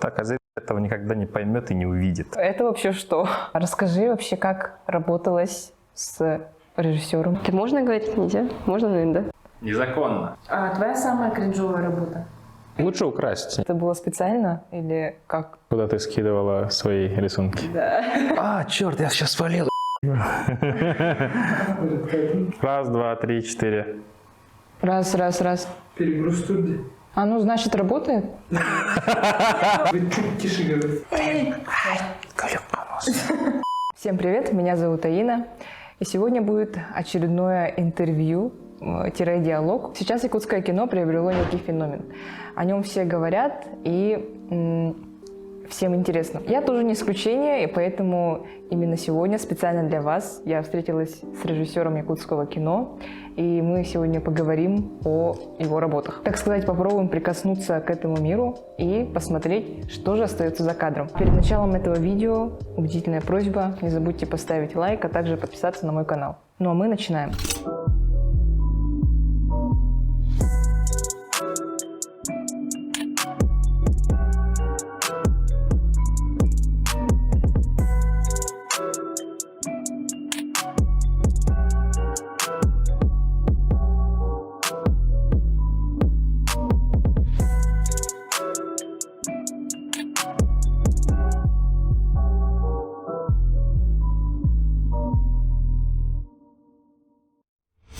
Так, а зритель этого никогда не поймет и не увидит. Это вообще что? Расскажи вообще, как работалось с режиссером. Это можно говорить? Нельзя? Можно, наверное, да? Незаконно. А твоя самая кринжовая работа? Лучше украсть. Это было специально или как? Куда ты скидывала свои рисунки? Да. А, черт, я сейчас свалил. Раз, два, три, четыре. Раз. Перегруз студии. А ну, значит, работает? Вы чуть тише говорите. Всем привет, меня зовут Аина. И сегодня будет очередное интервью-диалог. Сейчас якутское кино приобрело некий феномен. О нем все говорят и всем интересно. Я тоже не исключение, и поэтому именно сегодня специально для вас я встретилась с режиссером якутского кино, и мы сегодня поговорим о его работах. Так сказать, попробуем прикоснуться к этому миру и посмотреть, что же остается за кадром. Перед началом этого видео убедительная просьба: не забудьте поставить лайк, а также подписаться на мой канал. Ну а мы начинаем.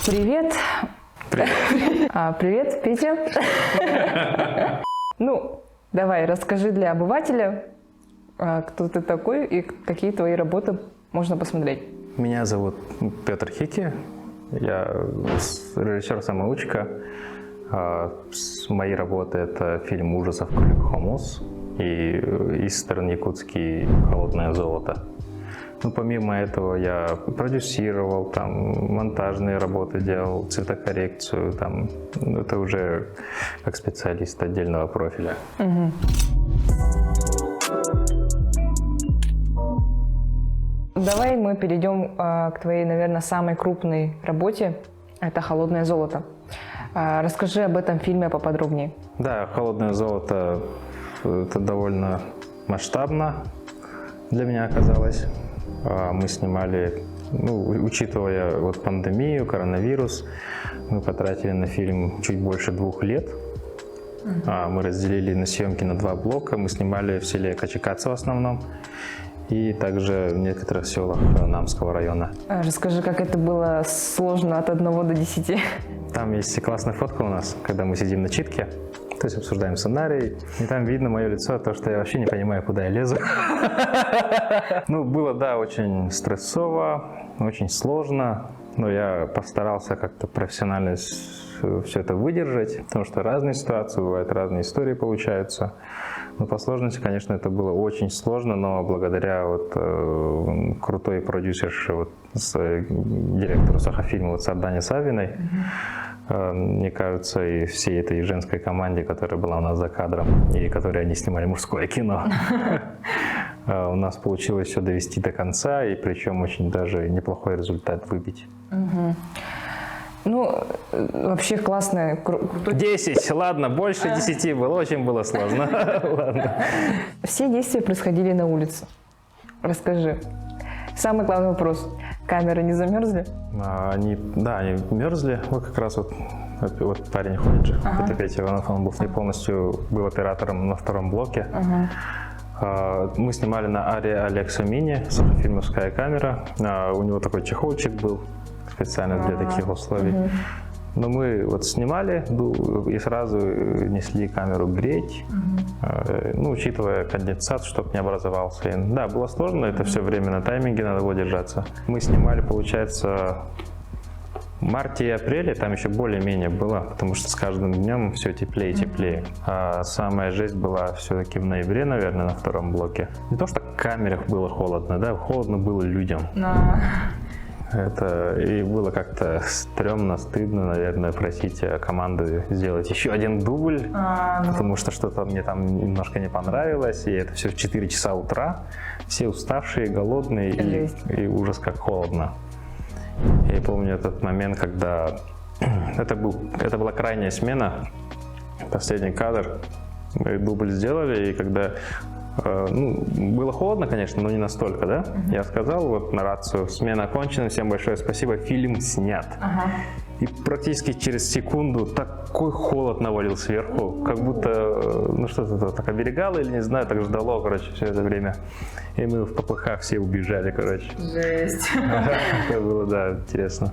Привет. Привет, Петя. Ну, давай, расскажи для обывателя, кто ты такой и какие твои работы можно посмотреть. Меня зовут Петр Хики. Я режиссер-самоучка. Мои работы — это фильм ужасов «Крюк Хомус» и Истерн якутский «Холодное золото». Ну, помимо этого я продюсировал, там, монтажные работы делал, цветокоррекцию, там, это уже как специалист отдельного профиля. Угу. Давай мы перейдем к твоей, наверное, самой крупной работе. Это «Холодное золото». Расскажи об этом фильме поподробнее. Да, «Холодное золото» — это довольно масштабно для меня оказалось. Мы снимали, учитывая вот пандемию, коронавирус, мы потратили на фильм чуть больше 2 лет. Мы разделили на съемки на 2 блока. Мы снимали в селе Качекаца в основном и также в некоторых селах Намского района. Расскажи, как это было сложно от 1 до 10. Там есть классная фотка у нас, когда мы сидим на читке. То есть обсуждаем сценарий, и там видно мое лицо, то, что я вообще не понимаю, куда я лезу. Ну, было, да, очень стрессово, очень сложно, но я постарался как-то профессионально все это выдержать, потому что разные ситуации бывают, разные истории получаются. Но по сложности, конечно, это было очень сложно, но благодаря вот крутой продюсерше, директору Сахафильма Сардане Савиной, мне кажется, и всей этой женской команде, которая была у нас за кадром, и которой они снимали мужское кино, у нас получилось все довести до конца, и причем очень даже неплохой результат выбить. Ну, вообще классное, крутой. 10, ладно, больше 10 было, очень было сложно. Ладно. Все действия происходили на улице. Расскажи. Самый главный вопрос. Камеры не замерзли? Они мерзли. Вот как раз вот парень ходит же, это Петя Иванов, он был полностью был оператором на 2-м блоке. Мы снимали на Аре Алекса Мини, сахафильмовская камера. У него такой чехолчик был специально для таких условий. Но мы вот снимали и сразу несли камеру греть, учитывая конденсат, чтобы не образовался. Да, было сложно, это все время на тайминге надо было держаться. Мы снимали, получается, в марте и апреле, там еще более-менее было, потому что с каждым днем все теплее и теплее. А самая жесть была все-таки в ноябре, наверное, на 2-м блоке. Не то, что в камерах было холодно, да, холодно было людям. Это и было как-то стрёмно, стыдно, наверное, просить команды сделать еще один дубль, потому что что-то мне там немножко не понравилось, и это все в 4 часа утра, все уставшие, голодные, и ужас как холодно. Я помню этот момент, когда это была крайняя смена, последний кадр, мы дубль сделали, и когда ну, было холодно, конечно, но не настолько, да? Я сказал вот на рацию: смена окончена, всем большое спасибо, фильм снят. И практически через секунду такой холод навалил сверху, как будто, ну что-то так оберегало или не знаю, так ждало, короче, все это время. И мы в попыхах все убежали, короче. Жесть. Это было, да, интересно.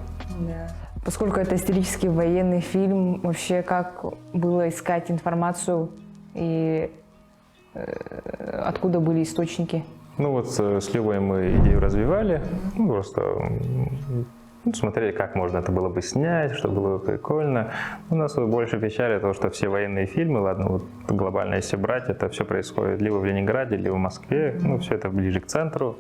Поскольку это исторический военный фильм, вообще как было искать информацию и откуда были источники? Ну вот с Левой мы идею развивали, ну, просто смотрели, как можно это было бы снять, что было бы прикольно. У нас больше печали то, что все военные фильмы, ладно, вот глобально если брать, это все происходит либо в Ленинграде, либо в Москве, ну все это ближе к центру.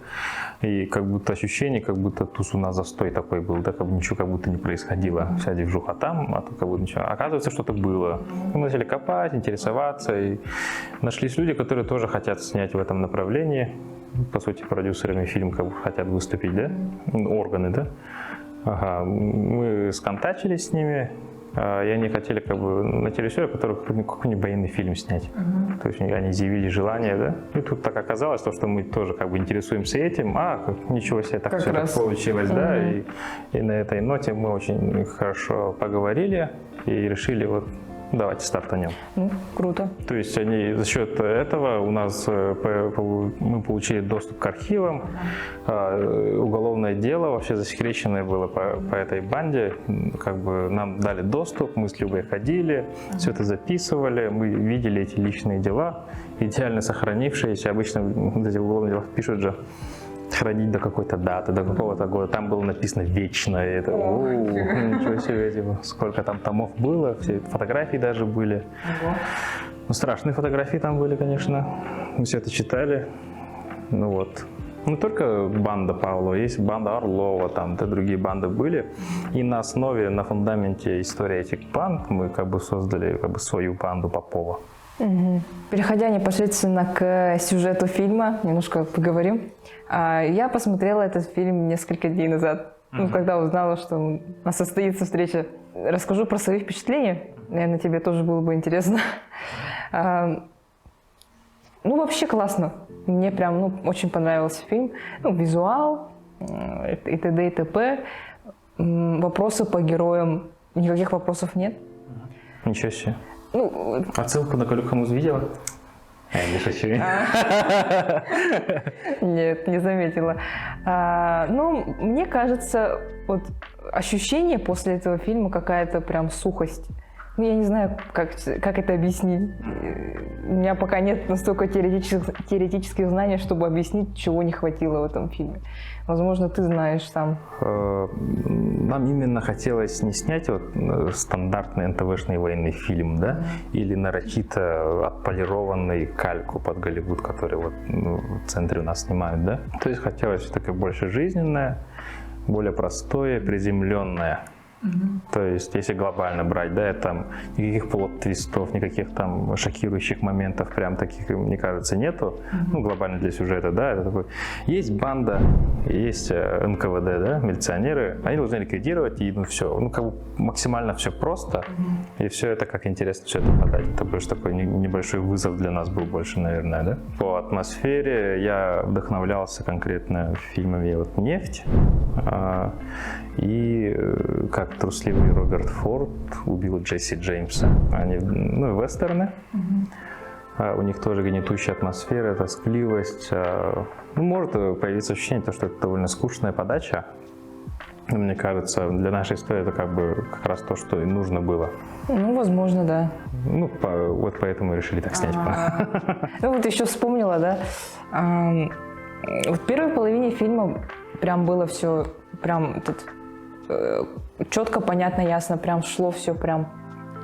И как будто ощущение, как будто тут у нас застой такой был, да, как бы ничего как будто не происходило. Вся движуха там, а тут как будто ничего. Оказывается, что-то было. Мы начали копать, интересоваться, и нашлись люди, которые тоже хотят снять в этом направлении. По сути, продюсерами фильма как бы хотят выступить, да, органы, да. Ага, мы сконтачились с ними, и они хотели как бы на телевизоре, который какой-нибудь военный фильм снять. То есть они изъявили желание, да. И тут так оказалось, то, что мы тоже как бы интересуемся этим, ничего себе, так как все раз так получилось, да. И на этой ноте мы очень хорошо поговорили и решили вот давайте стартанем. Ну, круто. То есть они за счет этого у нас мы получили доступ к архивам, уголовное дело вообще засекреченное было по этой банде, как бы нам дали доступ, мы с Любой ходили, все это записывали, мы видели эти личные дела, идеально сохранившиеся. Обычно вот эти уголовные дела пишут же хранить до какой-то даты, до какого-то года. Там было написано «вечно». И это, ничего себе, типа, сколько там томов было, все фотографии даже были. Ну, страшные фотографии там были, конечно. Мы все это читали. Ну вот. Не только банда Павлова, есть банда Орлова, там да, другие банды были. И на основе, на фундаменте истории этих банд мы как бы создали как бы свою банду Попова. Переходя непосредственно к сюжету фильма, немножко поговорим. Я посмотрела этот фильм несколько дней назад, когда узнала, что у нас состоится встреча. Расскажу про свои впечатления, наверное, тебе тоже было бы интересно. Ну, вообще классно. Мне прям очень понравился фильм. Ну, визуал и т.д. и т.п. Вопросы по героям. Никаких вопросов нет. Ничего себе. Ну, отсылку на Колю Хамуз видела? Не шучу. Нет, не заметила. Ну, мне кажется, вот ощущение после этого фильма какая-то прям сухость. Ну, я не знаю, как это объяснить. У меня пока нет настолько теоретических знаний, чтобы объяснить, чего не хватило в этом фильме. Возможно, ты знаешь сам. Нам именно хотелось не снять вот стандартный НТВшный военный фильм, да, или нарочито отполированный кальку под Голливуд, который вот в центре у нас снимают, да. То есть хотелось все-таки больше жизненное, более простое, приземленное. То есть, если глобально брать, да, там никаких плот-твистов, никаких там шокирующих моментов, прям таких, мне кажется, нету. Ну, глобально для сюжета, да, это такой. Есть банда, есть НКВД, да, милиционеры, они должны ликвидировать, и ну все, ну как бы максимально все просто, и все это как интересно все это подать. Это больше такой небольшой вызов для нас был больше, наверное, да. По атмосфере я вдохновлялся конкретно фильмами вот «Нефть», и как трусливый Роберт Форд убил Джесси Джеймса. Они, ну, вестерны. У них тоже гнетущая атмосфера, тоскливость. Ну, может появиться ощущение, что это довольно скучная подача. Но мне кажется, для нашей истории это как раз то, что и нужно было. Ну, возможно, да. Ну, вот поэтому решили так снять. Ну, вот еще вспомнила, да. В первой половине фильма прям было все прям четко, понятно, ясно, прям шло все прям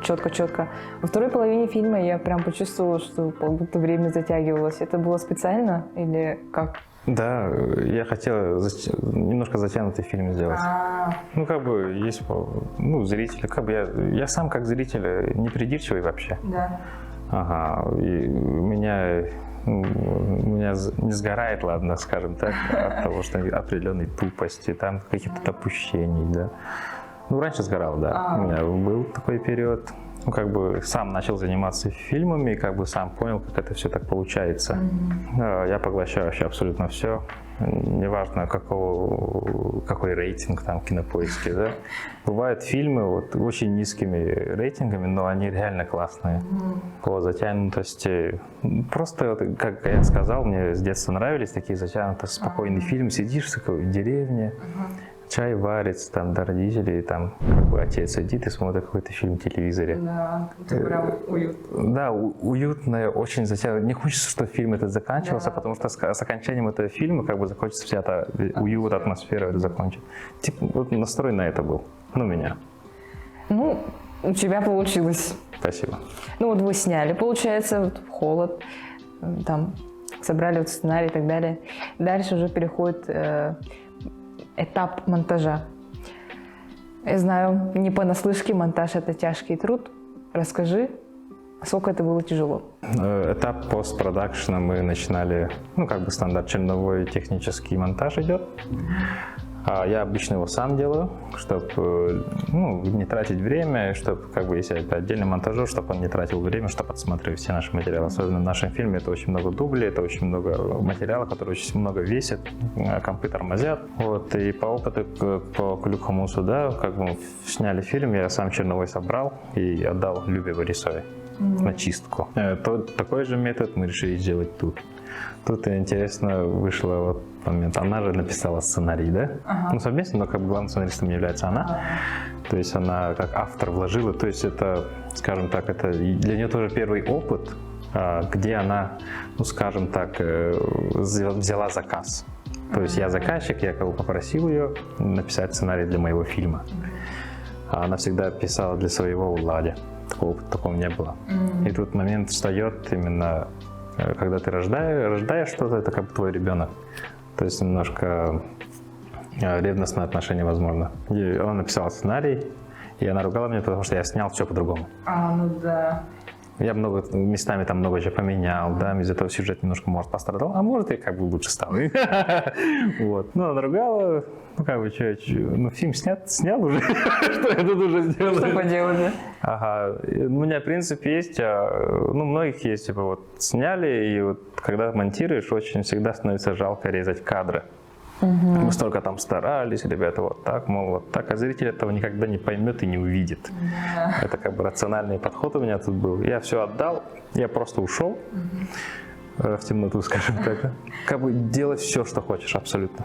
четко. Во второй половине фильма я прям почувствовала, что как будто время затягивалось. Это было специально или как? Да, я хотел немножко затянутый фильм сделать. Ну, как бы, есть, ну, зрители, как бы я сам как зритель не придирчивый вообще. Да. Ага, и у меня не сгорает, ладно, скажем так, от того, что определенной тупости, там каких-то допущений, да. Ну, раньше сгорал, да. У меня был такой период. ну, как бы сам начал заниматься фильмами, как бы сам понял, как это все так получается. Я поглощаю вообще абсолютно все. Неважно, какой рейтинг там в Кинопоиске, да. Бывают фильмы вот очень низкими рейтингами, но они реально классные. По затянутости. Просто, вот, как я сказал, мне с детства нравились такие затянутые, спокойный фильм. Сидишь в такой деревне, чай варится, там, до родителей, там, как бы отец сидит и смотрит какой-то фильм в телевизоре. Да, это прям уютно. Да, уютно, очень затянуто. Не хочется, чтобы фильм этот заканчивался, потому что с окончанием этого фильма как бы закончится вся эта уют, атмосфера это закончит. Типа, вот настрой на это был, ну, у меня. Ну, у тебя получилось. Спасибо. Ну, вот вы сняли, получается, вот, холод, там, собрали вот сценарий и так далее. Дальше уже переходит этап монтажа. Я знаю, не понаслышке, монтаж – это тяжкий труд. Расскажи, насколько это было тяжело? Этап постпродакшена мы начинали, ну, как бы стандарт черновой технический монтаж идет. Я обычно его сам делаю, чтобы, ну, не тратить время, чтобы, как бы, если это отдельный монтажер, чтобы он не тратил время, чтобы отсматривать все наши материалы. Особенно в нашем фильме это очень много дублей, это очень много материала, который очень много весит, компы тормозят. Вот, и по опыту, по Клюкхамусу, да, как бы сняли фильм, я сам черновой собрал и отдал Любе Борисовой на чистку. Такой же метод мы решили сделать тут. Тут интересно вышло вот момент. Она же написала сценарий, да? Ну, совместно, но как бы главным сценаристом является она. То есть она как автор вложила. То есть это, скажем так, это для нее тоже первый опыт, где она, ну, скажем так, взяла заказ. То есть я заказчик, я как бы попросил ее написать сценарий для моего фильма. А она всегда писала для своего Влади. Такого опыта такого не было. И тут момент встает именно, когда ты рождаешь что-то, это как бы твой ребенок. То есть немножко ревностное отношение возможно. И она написала сценарий, и она ругала меня, потому что я снял все по-другому. Ну да. Я местами там много чего поменял, да, из-за этого сюжет немножко, может, пострадал, а может, и как бы лучше стал. Вот. Ну, она ругала, ну, как бы, ну, фильм снял уже, что я тут уже сделал. Что поделать, да? Ага, у меня принцип есть, ну, многих есть, типа, вот, сняли, и вот, когда монтируешь, очень всегда становится жалко резать кадры. Мы столько там старались, ребята, вот так, мол, вот так, а зритель этого никогда не поймет и не увидит. Это как бы рациональный подход у меня тут был. Я все отдал, я просто ушел в темноту, скажем так. Как бы делать все, что хочешь, абсолютно.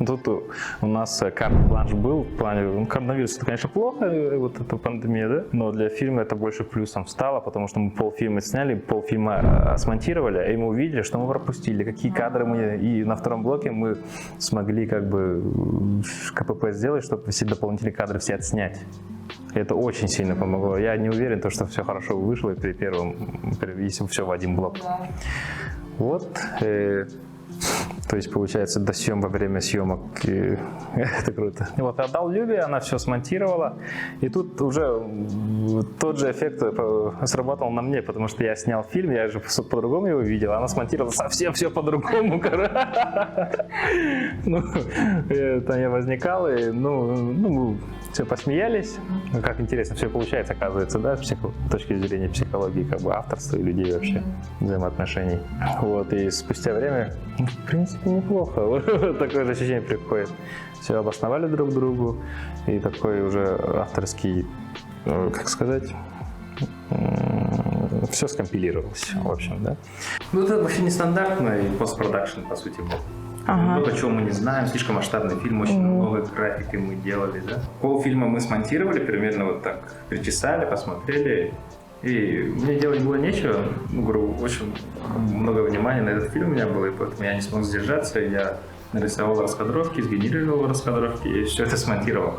Тут у нас карт-бланш был в плане, коронавирус, это, конечно, плохо, вот эта пандемия, да, но для фильма это больше плюсом стало, потому что мы полфильма сняли, полфильма смонтировали, и мы увидели, что мы пропустили, какие кадры мы, и на втором блоке мы смогли как бы КПП сделать, чтобы все дополнительные кадры все отснять. Это очень сильно помогло. Я не уверен, что все хорошо вышло при первом, если все в один блок. Вот. То есть, получается, до во время съемок, это круто. И вот отдал Любе, она все смонтировала, и тут уже тот же эффект сработал на мне, потому что я снял фильм, я же по-другому его видел, она смонтировала совсем все по-другому. Ну, это я возникал, и, ну, все посмеялись. Ну, как интересно все получается, оказывается, да, с точки зрения психологии, как бы авторства и людей вообще, взаимоотношений. Вот, и спустя время, в принципе, неплохо. Такое же ощущение приходит. Все обосновали друг другу, и такой уже авторский, как сказать, все скомпилировалось, в общем, да. Ну, это вообще нестандартный постпродакшн, по сути, был. Много чего мы не знаем, слишком масштабный фильм, очень много графики мы делали, да. Полфильма мы смонтировали, примерно вот так причесали, посмотрели, и мне делать было нечего, говорю, очень много внимания на этот фильм у меня было, и поэтому я не смог сдержаться, я нарисовал раскадровки, сгенерировал раскадровки и все это смонтировал.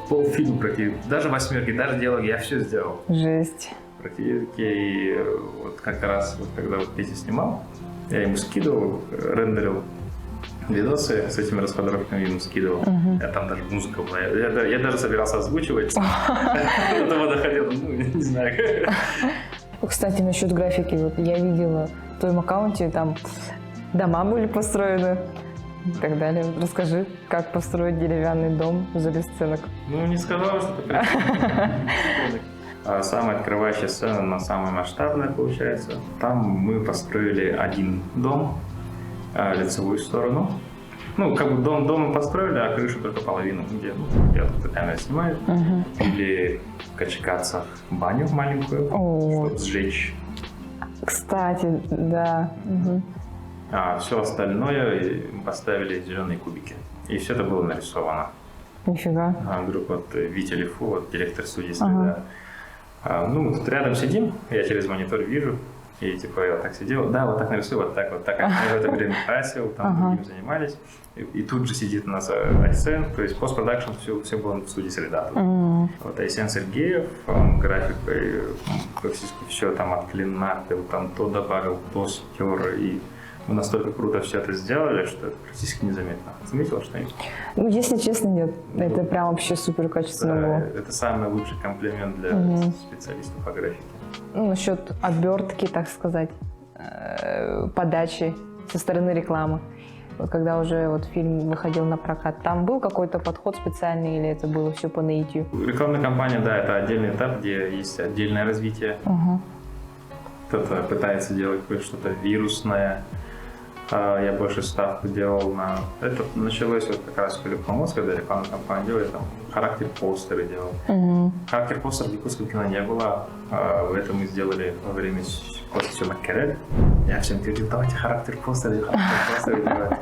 Полфильма практически, даже восьмерки, даже диалоги, я все сделал. Жесть. Практически, и вот как раз, вот, когда вот Петя снимал, я ему скидывал, рендерил видосы с этими раскадровками, ему скидывал. Я там даже музыка была. Я даже собирался озвучивать. До этого доходил, ну, не знаю. Кстати, насчет графики, вот я видела в твоем аккаунте, там дома были построены и так далее. Расскажи, как построить деревянный дом за бесценок. Ну, не сказала, что это А самая открывающая сцена, она самая масштабная получается. Там мы построили один дом, лицевую сторону. Ну, как бы дом мы построили, а крышу только половину, где я тут камера снимаю. Или в Качкацах баню маленькую, чтобы сжечь. Кстати, да. А все остальное мы поставили зеленые кубики. И все это было нарисовано. Нифига. Вдруг вот Витя Лифу, вот директор студии «Среда». Ну, мы тут рядом сидим, я через монитор вижу, и типа я вот так сидел, да, вот так нарисую, вот так, вот так. Я в это время красил, там другим занимались. И тут же сидит у нас Айсен, то есть постпродакшн все было в студии «Среда». Вот Айсен Сергеев, он графикой практически все там отклинапил, там то добавил, то стер, и мы настолько круто все это сделали, что это практически незаметно. Заметила что-нибудь? Ну, если честно, нет. Это прям вообще супер качественно было. Это самый лучший комплимент для специалистов по графике. Ну, насчет обертки, так сказать, подачи со стороны рекламы. Вот когда уже вот фильм выходил на прокат, там был какой-то подход специальный или это было все по наитию? Рекламная кампания, да, это отдельный этап, где есть отдельное развитие. Кто-то пытается делать что-то вирусное. Я больше ставку делал на... Это началось вот как раз в Филиппомос, когда рекламная кампания делает, там, характер-постеры делал. Характер-постер в якутском кино не было. Это мы сделали во время после съемок Керель. Я всем говорил, давайте характер-постеры делать. И тогда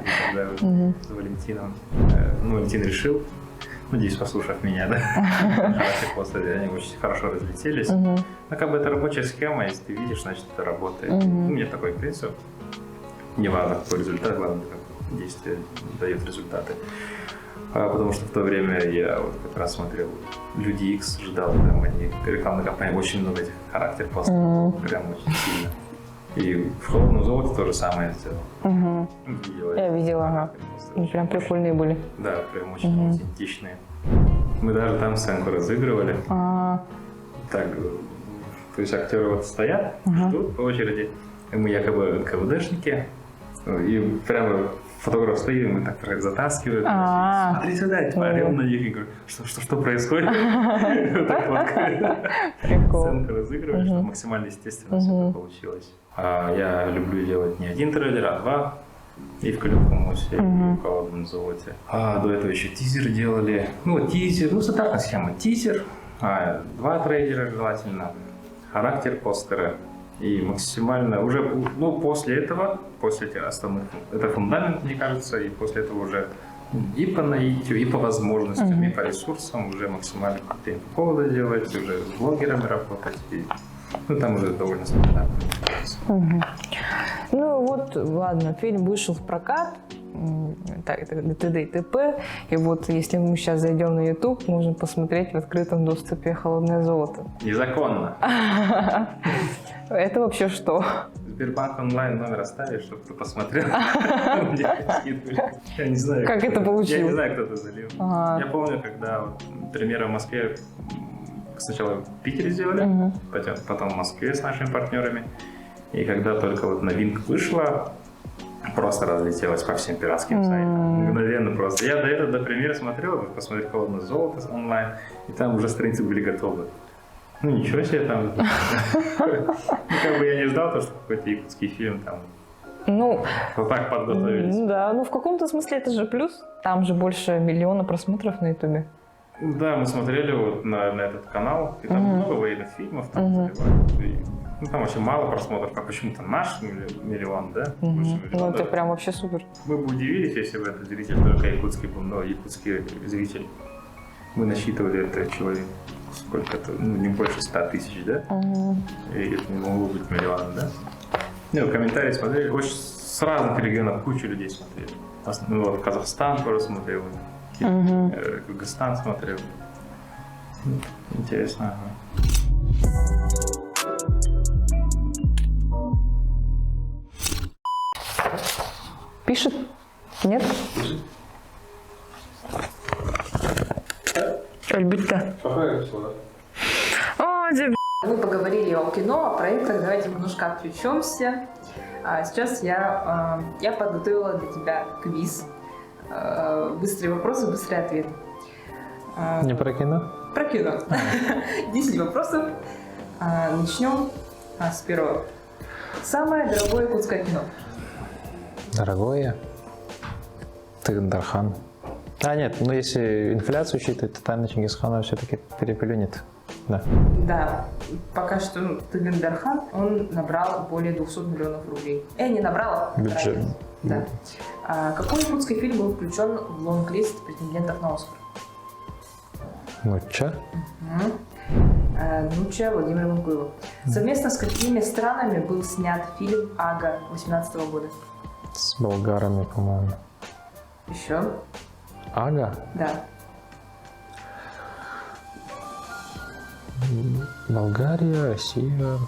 с Валентином... Ну, Валентин решил, надеюсь, послушав меня, да? Характер-постеры, они очень хорошо разлетелись. Но как бы это рабочая схема, если ты видишь, значит это работает. У меня такой принцип. Не важно, какой результат, главное, как действие дает результаты. Потому что в то время я вот как раз смотрел Люди Икс, ждал, там они, рекламная кампания, очень много этих характер-постеров, прям очень сильно. И в «Холодном золоте» то же самое сделал. Я видела, ага. Прям прикольные были. Да, прям очень аутентичные. Мы даже там сценку разыгрывали. Так, то есть актеры вот стоят, ждут по очереди. И мы якобы НКВДшники. И прямо фотограф стоит, и мы так затаскиваем. Смотри сюда, типа орем на них и говорю, что происходит? Вот так вот. Сценку разыгрываешь, чтобы максимально естественно все это получилось. Я люблю делать не один трейлер, а два. И в Филиппомосе, и в «Холодном золоте». До этого еще тизер делали. Ну, тизер, ну, стандартная схема. Тизер, два трейлера желательно, характер-постеры. И максимально уже, ну, после этого, после этих основных, это фундамент, мне кажется, и после этого уже и по наитию, и по возможностям, и по ресурсам уже максимально крутые поводы делать, уже с блогерами работать, и, ну, там уже довольно стандартно. Ну вот, ладно, фильм вышел в прокат, так, это т.д. и т.п. И вот, если мы сейчас зайдем на YouTube, можно посмотреть в открытом доступе «Холодное золото». Незаконно. Это вообще что? Сбербанк онлайн номер оставишь, чтобы ты посмотрел. Я не знаю. Как это получилось? Я не знаю, кто это залил. Я помню, когда премьера в Москве сначала в Питере сделали, потом в Москве с нашими партнерами. И когда только вот новинка вышла, просто разлетелась по всем пиратским сайтам. Мгновенно просто. Я до этого, до премьеры смотрел, посмотрел «Холодное золото» онлайн, и там уже страницы были готовы. Ну ничего себе там. Ну как бы я не ждал, что какой-то якутский фильм там. Ну, вот так подготовились. Да, ну в каком-то смысле это же плюс. Там же больше 1 миллиона просмотров на Ютубе. Да, мы смотрели вот на этот канал, и там много военных фильмов там заливают. Ну, там очень мало просмотров, а почему-то наш миллион, да? Ну, это прям вообще супер. Мы бы удивились, если бы этот зритель только якутский был, но якутский зритель. Мы насчитывали это человек, сколько-то, ну, не больше 100 тысяч, да? И это не могло быть миллионом, да? Ну, комментарии смотрели, очень с разных регионов кучу людей смотрели. Ну, вот Казахстан тоже смотрел, Кыргызстан смотрел. Интересно. Пишет? Нет? Пишет. Альбита. О, Мы поговорили о кино, о проектах, давайте немножко отвлечемся. Сейчас я подготовила для тебя квиз. Быстрые вопросы, быстрые ответы. Не про кино? Про кино. 10 вопросов. Начнем с первого. Самое дорогое якутское кино. Дорогое. Тыгындархан. А, нет, ну если инфляцию учитывать, то Тайна Чингисхана все-таки переплюнет. Да. Да, пока что Тыгындархан, он набрал более 200 миллионов рублей. Не набрал, а Бюджет. потратил. Да. Какой якутский фильм был включен в лонг-лист претендентов на Оскар? Ну, чё? Нуча Владимира Мангуева. Совместно с какими странами был снят фильм «Ага» 2018 года? С болгарами, по-моему. Еще? Ага? Да. Болгария, Россия.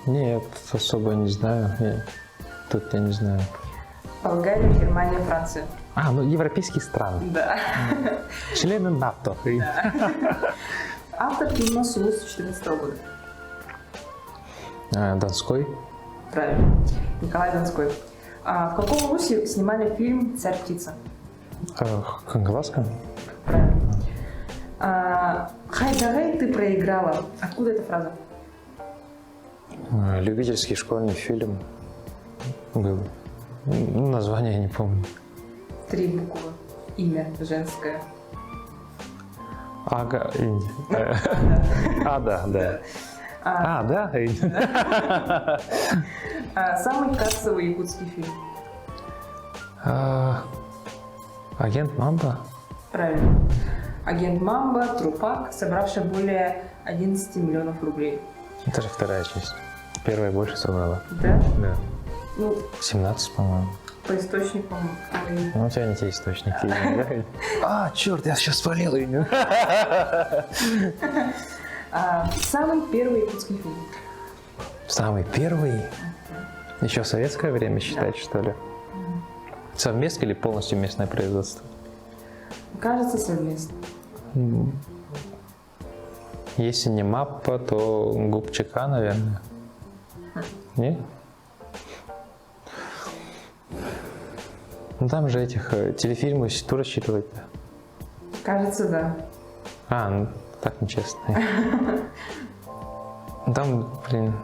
Нет, особо не знаю. Тут я не знаю. Болгария, Германия, Франция. Ну европейские страны. Да. Члены НАТО. Автор фильма «Сулус» 2014 года. Донской. Правильно. Николай Донской. В каком вузе снимали фильм «Царь птица»? Хангаласка. Правильно. «Хайдарей, ты проиграла». Откуда эта фраза? Любительский школьный фильм был. Название я не помню. 3 буквы. Имя женское. Ага. Да. Да. Самый кассовый якутский фильм. Агент Мамба. Правильно. Агент Мамба, Трупак, собравший более 11 миллионов рублей. Это же вторая часть. Первая больше собрала. Да? Да. Ну, 17, по-моему. по источникам. Ну, у тебя не те источники. Черт, я сейчас спалил ее. Самый первый якутский фильм. Самый первый? Еще в советское время считать, что ли? Совместно или полностью местное производство? Кажется, совместно. Если не Маппа, то Губчака, наверное. Нет? Ну там же этих телефильмы тур рассчитывать-то. Кажется, да. Ну так нечестно. Там, блин,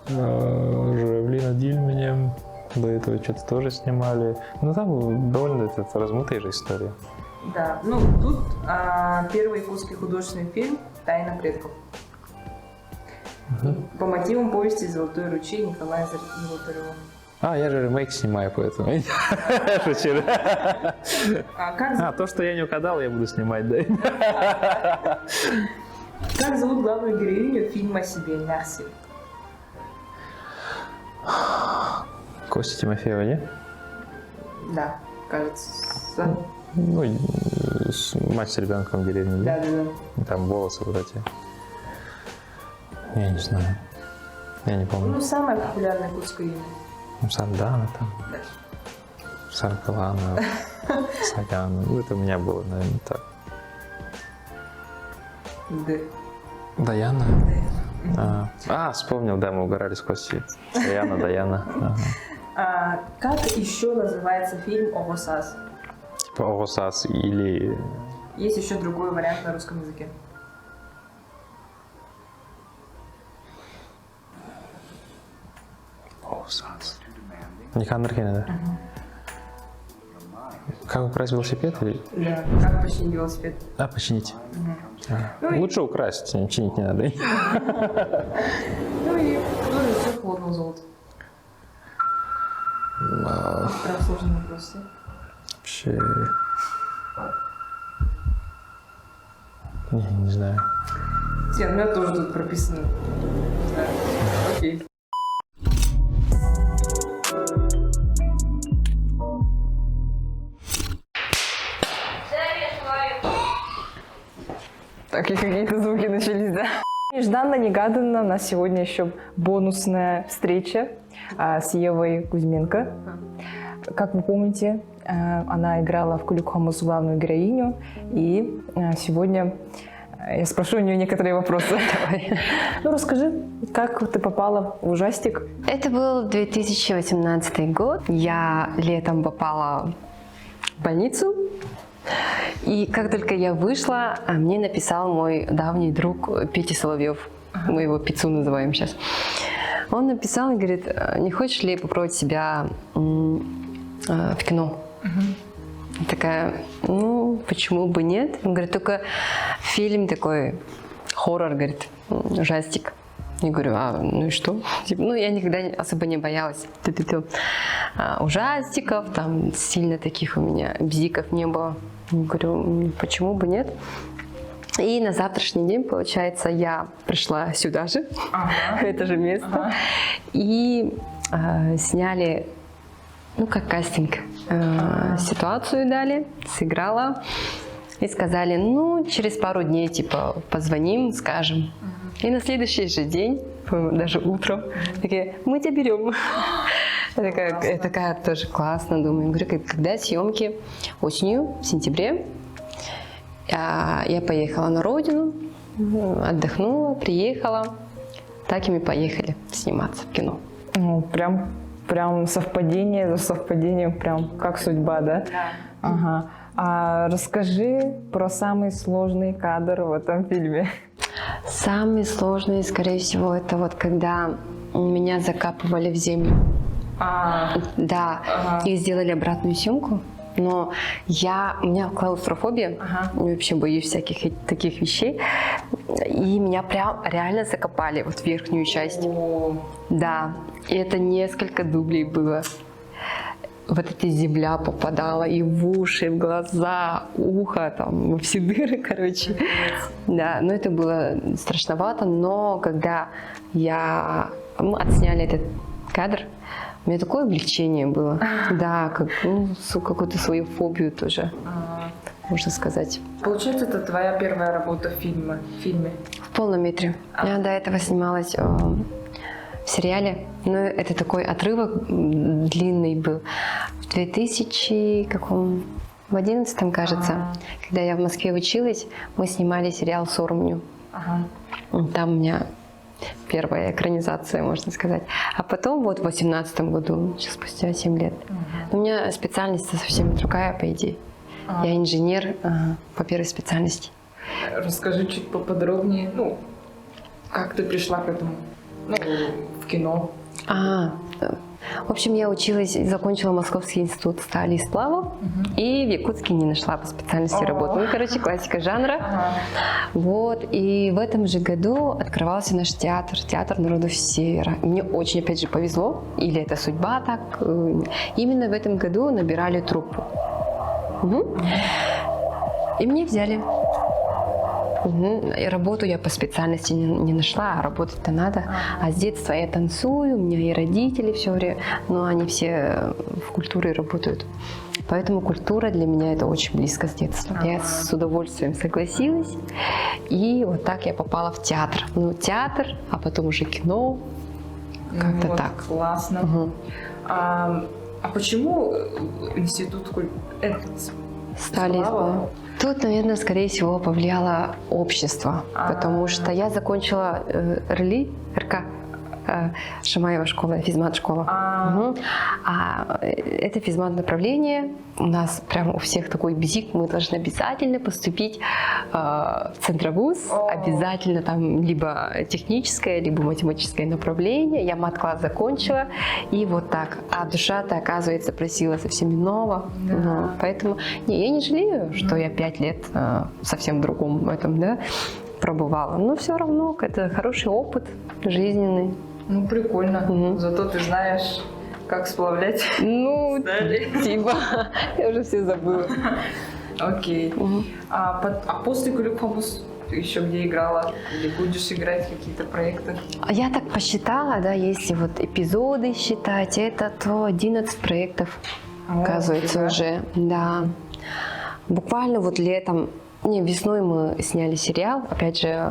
«Журавли над Ильменем», до этого что-то тоже снимали. Ну там довольно размытая же история. Да, ну тут первый якутский художественный фильм «Тайна предков». По мотивам повести «Золотой ручей» Николая Золотарева. Я же ремейк снимаю, поэтому. Шучу. То, что я не угадал, я буду снимать, да? Как зовут главную героиню фильма о себе Мерси? Костя Тимофеева, не? Да, кажется. Ну, мать с ребенком в деревне, да? Да. Там волосы вот эти. Я не знаю. Я не помню. Ну, самое популярное якутское имя. Сандана там. Да. Саркалана. Сагана. Ну, это у меня было, наверное, так. Д. Даяна? Вспомнил, да, мы угорали с Костей. Даяна. Ага. Как еще называется фильм «Огосас»? Типа Огосас или... Есть еще другой вариант на русском языке. Огосас. Никан Архина, да? Как украсть велосипед? Или... Да. Как починить велосипед? Починить. Ну и- Лучше украсть, чинить не надо. Ну и тоже все холодного золота. Прям сложный вопрос. Да? Вообще... Не знаю. У меня тоже тут прописано. Да. Окей. Так, и какие-то звуки начались, да? Нежданно-негаданно у нас сегодня еще бонусная встреча с Евой Кузьменко. Как вы помните, она играла в «Кулик Хомус» главную героиню, и сегодня я спрошу у нее некоторые вопросы. Ну, расскажи, как ты попала в ужастик? Это был 2018 год. Я летом попала в больницу И как только я вышла, мне написал мой давний друг Петя Соловьев. Мы его Пиццу называем сейчас. Он написал и говорит: не хочешь ли попробовать себя в кино? Я такая: ну, почему бы нет? Он говорит: только фильм такой, хоррор, говорит, ужастик. Я говорю: а, ну и что? Ну, я никогда особо не боялась ужастиков, там сильно таких у меня бзиков не было. Я говорю: почему бы нет? И на завтрашний день, получается, я пришла сюда же, в это же место, и сняли, ну, как кастинг, ситуацию дали, сыграла, и сказали: ну, через пару дней, типа, позвоним, скажем. И на следующий же день, даже утром, такие: мы тебя берем. Я такая тоже классно, думаю. Говорю: когда съемки? Осенью, в сентябре. Я поехала на родину, отдохнула, приехала. Так и мы поехали сниматься в кино. Ну, прям совпадение за совпадением, прям как судьба, да? Да. Ага. А расскажи про самый сложный кадр в этом фильме. Самый сложный, скорее всего, это вот когда меня закапывали в землю. Да, и сделали обратную съемку. Но у меня клаустрофобия, я вообще боюсь всяких таких вещей. И меня прям реально закопали вот в верхнюю часть. Да, и это несколько дублей было. Вот эта земля попадала и в уши, и в глаза, ухо, там, во все дыры, короче. Да, но это было страшновато, но когда мы отсняли этот кадр, у меня такое облегчение было. Да, какую-то свою фобию тоже, можно сказать. Получается, это твоя первая работа в фильме? В полном метре. Я до этого снималась в сериале, но это такой отрывок длинный был. В 2011, кажется, когда я в Москве училась, мы снимали сериал «Соромню». Там у меня первая экранизация, можно сказать. А потом вот в 2018 году, сейчас спустя 7 лет. У меня специальность совсем другая, по идее. Я инженер по первой специальности. Расскажи чуть поподробнее, ну, как ты пришла к этому, ну, в кино? В общем, я училась, закончила Московский институт стали и сплавов, и в Якутске не нашла по специальности работы. Ну, короче, классика жанра. Вот, и в этом же году открывался наш театр народов Севера. Мне очень, опять же, повезло, или это судьба так. Именно в этом году набирали труппу. И мне взяли. И работу я по специальности не нашла, а работать-то надо. А с детства я танцую, у меня и родители все время, но они все в культуре работают. Поэтому культура для меня это очень близко с детства. Я с удовольствием согласилась, и вот так я попала в театр. Ну, театр, а потом уже кино, как-то вот, так. Классно. А почему институт стали сплава? Тут, наверное, скорее всего, повлияло общество, потому что я закончила РК, Шамаева школа, физмат-школа. Это физмат-направление. У нас прям у всех такой бзик, мы должны обязательно поступить в центровуз, обязательно там либо техническое, либо математическое направление. Я мат-класс закончила, и вот так. А душа-то, оказывается, просила совсем иного. Поэтому я не жалею, что я 5 лет совсем в другом этом, да, пробывала. Но все равно это хороший опыт жизненный. Ну, прикольно. Зато ты знаешь, как сплавлять. Ну, типа, я уже все забыла. Окей. А после Глюкомус ты еще где играла? Или будешь играть какие-то проекты? Я так посчитала, да, если вот эпизоды считать, это то 11 проектов, оказывается, уже. Да. Буквально вот летом, весной мы сняли сериал, опять же,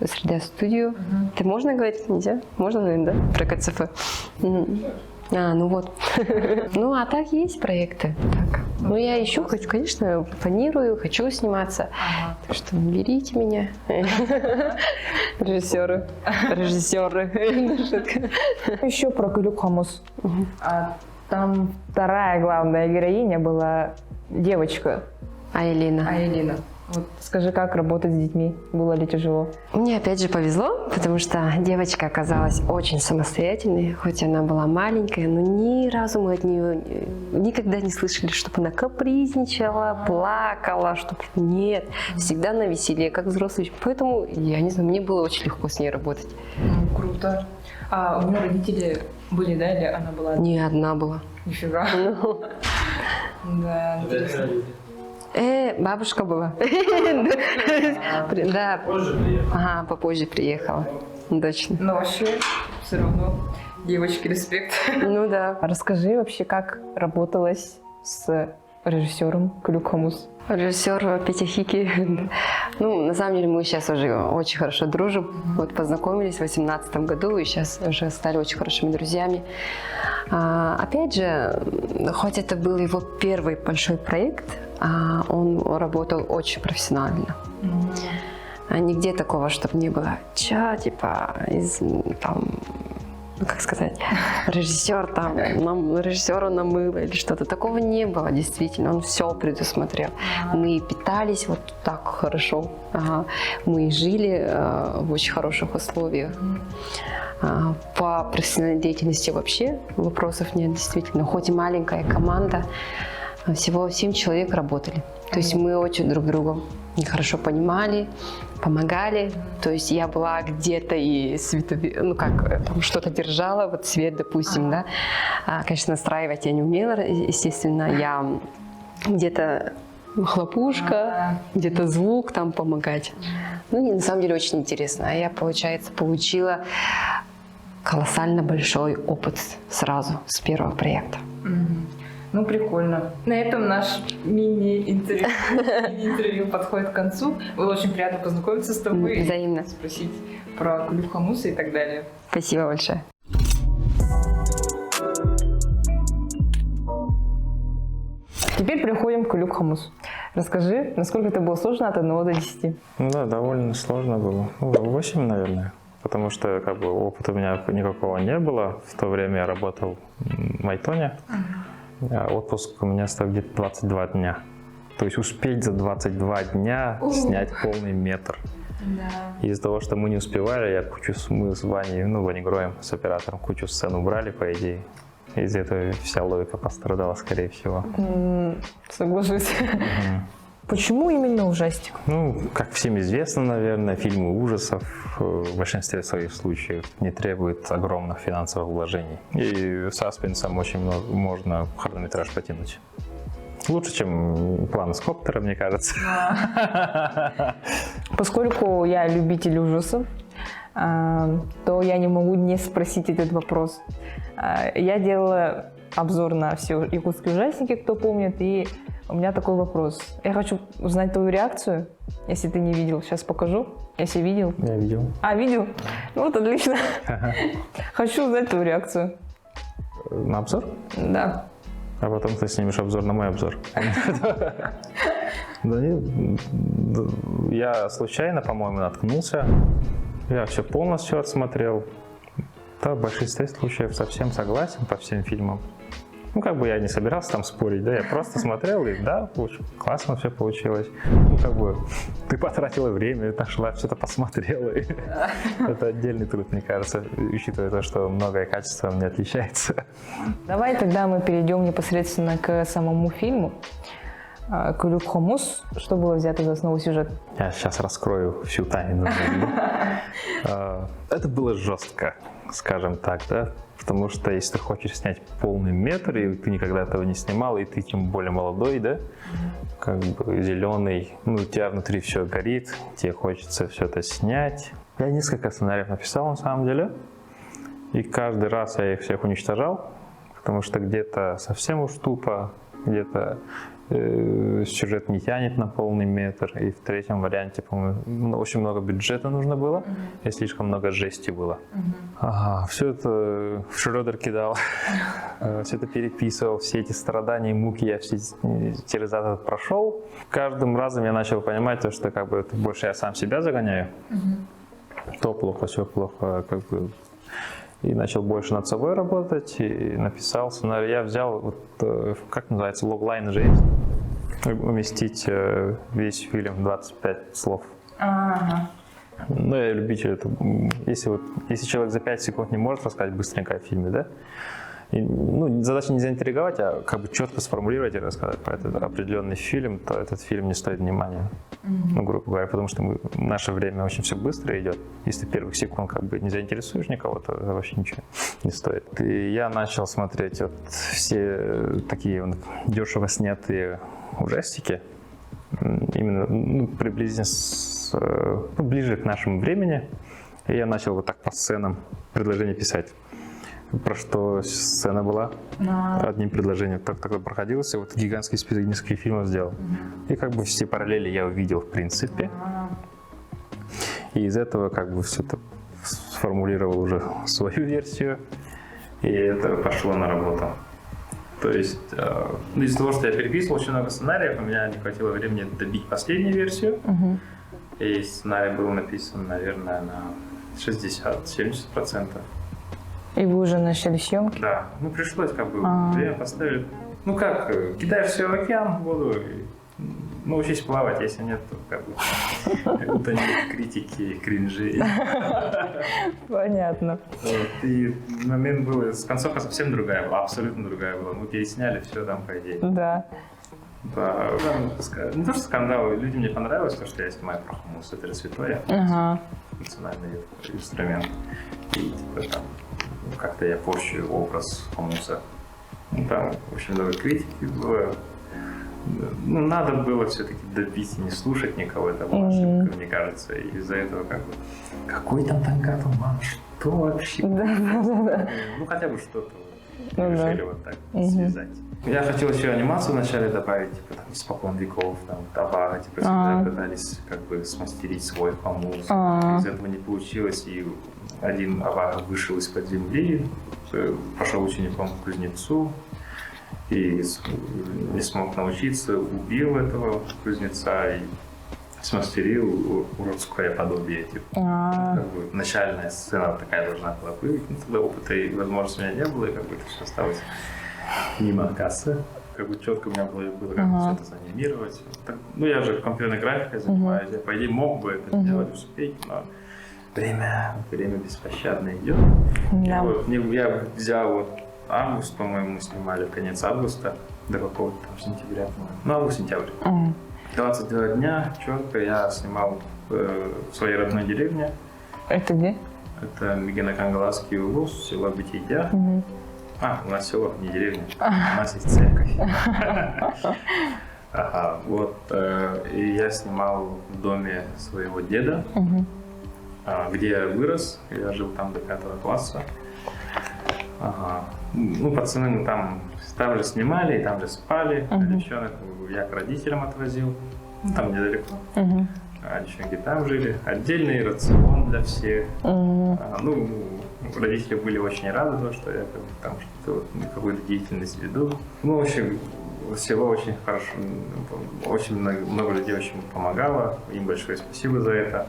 «Среда студию». Это можно говорить? Нельзя? Можно, наверное, да? Про КЦФ. Ну вот. Ну, а так есть проекты. Так. Ну, я ищу, конечно, планирую, хочу сниматься. Так что берите меня. Режиссеры. Еще про Глюкомус. Там вторая главная героиня была девочка. Айлина. Айлина. Вот скажи, как работать с детьми? Было ли тяжело? Мне опять же повезло, потому что девочка оказалась очень самостоятельной, хоть она была маленькая, но ни разу мы от нее никогда не слышали, чтобы она капризничала, плакала, чтобы нет, всегда на веселье, как взрослый. Поэтому, я не знаю, мне было очень легко с ней работать. Круто. А у нее родители были, да, или она была? Не одна была. Нифига. Да, интересно. Бабушка была. Да. Ага, попозже приехала. Точно. Но вообще, все равно, девочки, респект. Ну да. Расскажи вообще, как работалось с режиссером Кулюк Хамус? Режиссер Петя Хики. Ну, на самом деле, мы сейчас уже очень хорошо дружим. Вот познакомились в 2018 году и сейчас уже стали очень хорошими друзьями. Опять же, хоть это был его первый большой проект, он работал очень профессионально. Нигде такого, чтобы не было. Как сказать, режиссера намыло или что-то. Такого не было, действительно. Он все предусмотрел. Мы питались вот так хорошо. Мы жили в очень хороших условиях. По профессиональной деятельности вообще вопросов нет, действительно. Хоть и маленькая команда, всего 7 человек работали. То есть мы очень друг друга хорошо понимали, помогали. То есть я была где-то и там что-то держала, вот свет, допустим, да. Конечно, настраивать я не умела, естественно. Я где-то хлопушка, где-то звук там помогать. Ну, на самом деле очень интересно. А я, получается, получила колоссально большой опыт сразу с первого проекта. Ну, прикольно. На этом наш мини-интервью подходит к концу. Было очень приятно познакомиться с тобой. Взаимно. Спросить про Кулюк Хамуса и так далее. Спасибо большое. Теперь переходим к Кулюк Хамус. Расскажи, насколько это было сложно от 1 до 10? Да, довольно сложно было. 8, наверное. Потому что опыта у меня никакого не было. В то время я работал в Майтоне. Отпуск у меня стал где-то 22 дня. То есть успеть за 22 дня снять полный метр. Да. Из-за того, что мы не успевали, мы с Ваней, Ваней Гроем, с оператором, кучу сцен убрали, по идее. Из-за этого вся логика пострадала, скорее всего. Соглашусь. Почему именно ужастик? Как всем известно, наверное, фильмы ужасов в большинстве своих случаев не требуют огромных финансовых вложений. И саспенсом очень можно хронометраж потянуть. Лучше, чем план с коптера, мне кажется. Поскольку я любитель ужасов, то я не могу не спросить этот вопрос. Я делала обзор на все якутские ужастики, кто помнит, и у меня такой вопрос. Я хочу узнать твою реакцию, если ты не видел. Сейчас покажу. Если видел. Я видел. Видел? Ну вот, отлично. Хочу узнать твою реакцию. На обзор? Да. А потом ты снимешь обзор на мой обзор. Я случайно, по-моему, наткнулся. Я все полностью отсмотрел. Да, в большинстве случаев совсем согласен по всем фильмам. Я не собирался там спорить, да, я просто смотрел, и да, классно все получилось. Ты потратила время, нашла, что-то посмотрела. Это отдельный труд, мне кажется, учитывая то, что многое качеством не отличается. Давай тогда мы перейдем непосредственно к самому фильму. Кулюк Хамус. Что было взято за основу сюжета? Я сейчас раскрою всю тайну. Это было жестко, скажем так, да? Потому что если ты хочешь снять полный метр, и ты никогда этого не снимал, и ты тем более молодой, да, зеленый, у тебя внутри все горит, тебе хочется все это снять. Я несколько сценариев написал на самом деле, и каждый раз я их всех уничтожал, потому что где-то совсем уж тупо, где-то сюжет не тянет на полный метр, и в третьем варианте, по-моему, очень много бюджета нужно было, и слишком много жести было. Все это в Шредер кидал, все это переписывал, все эти страдания и муки я все через это прошел. Каждым разом я начал понимать, то, что это больше я сам себя загоняю, то плохо, все плохо, И начал больше над собой работать, и написал сценарий. Я взял, как называется, логлайн же есть. уместить весь фильм в 25 слов. Ага. Ну, я любитель это. Если человек за 5 секунд не может рассказать быстренько о фильме, да? И, ну, задача не заинтриговать, а как бы четко сформулировать и рассказать про этот определенный фильм, то этот фильм не стоит внимания. Ну, грубо говоря, потому что в наше время очень все быстро идет. Если первых секунд как бы не заинтересуешь никого, то вообще ничего не стоит. И я начал смотреть вот все такие вот дешево снятые ужастики, именно приблизительно ближе к нашему времени. И я начал вот так по сценам предложения писать. Про что сцена была одним предложением. Так проходился, вот гигантский список нескольких фильмов сделал. И как бы все параллели я увидел в принципе. И из этого как бы все это сформулировал уже свою версию. И это пошло на работу. То есть из-за того, что я переписывал очень много сценариев, у меня не хватило времени добить последнюю версию. И сценарий был написан, наверное, на 60-70%. И вы уже начали съемки? Да, ну пришлось как бы время поставили. Ну как, кидаешь все в океан, в воду, и научись плавать, если нет, то как бы утонет критики и кринжи. Понятно. И момент был, концовка совсем другая была, абсолютно другая была. Мы пересняли все там по идее. Да. Да, не то, что скандал, людям не понравилось, то, что я снимаю про хумус, это святое, национальный инструмент. И типа там как-то я порчу образ хумуса. Ну, там очень много критики было. Ну, надо было все-таки добить и не слушать никого, это была ошибка, мне кажется. И из-за этого как бы, какой там Тангату, мам, что вообще? Да. Ну, хотя бы что-то решили вот так связать. Я хотел еще анимацию вначале добавить, типа там испокон веков, там табага, типа всегда пытались как бы смастерить свой хумус. Из этого не получилось, и один авага вышел из-под земли, пошел учеником к кузнецу и не смог научиться, убил этого кузнеца и смастерил уродское подобие. Типа. Как бы начальная сцена такая должна была быть, но тогда опыта и возможности у меня не было, и как бы это все осталось мимо кассы. Как бы четко у меня было как все это занимировать. Так, ну я же компьютерной графикой занимаюсь, я по идее мог бы это сделать, успеть, но время беспощадно идет. Я взял вот август, по-моему, мы снимали конец августа до какого-то там сентября, ну август-сентябрь. 22 дня четко я снимал в своей родной деревне. Это где? Это Мегино-Кангаласский улус, село Бытийдя. У нас село, не деревня. У нас есть церковь. Вот. И я снимал в доме своего деда, где я вырос. Я жил там до 5 класса. Ну, пацаны мы там же снимали, и там же спали. А девчонок я к родителям отвозил. Ну, там недалеко. А девчонки там жили. Отдельный рацион для всех. Ну, родители были очень рады, что я там что-то, какую-то деятельность веду. Ну, в общем, село очень хорошо, очень много людей очень помогало. Им большое спасибо за это.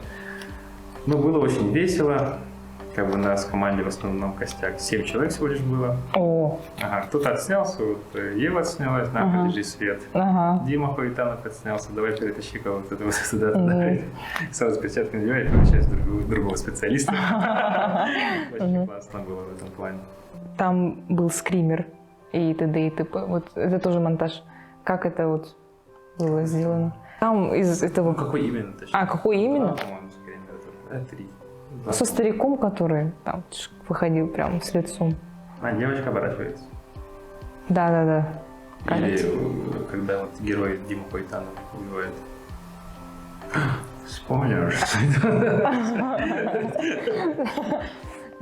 Ну, было очень весело. Как бы у нас в команде в основном костяк 7 человек всего лишь было. Кто-то отснялся, вот Ева отснялась, «Лежи свет». Дима Хуитанов отснялся, давай перетащи кого-то туда. Сразу перчатки надевай и превращаюсь в другого специалиста. Очень классно было в этом плане. Там был скример и т.д. и т.п. Вот это тоже монтаж. Как это вот было сделано? Там из этого... Какой именно? Какой именно? По-моему, скример. 3. Со стариком, который там выходил прям с лицом. Девочка оборачивается. Да. Или когда вот герой Дима Хуитанов убивает. Спойлер.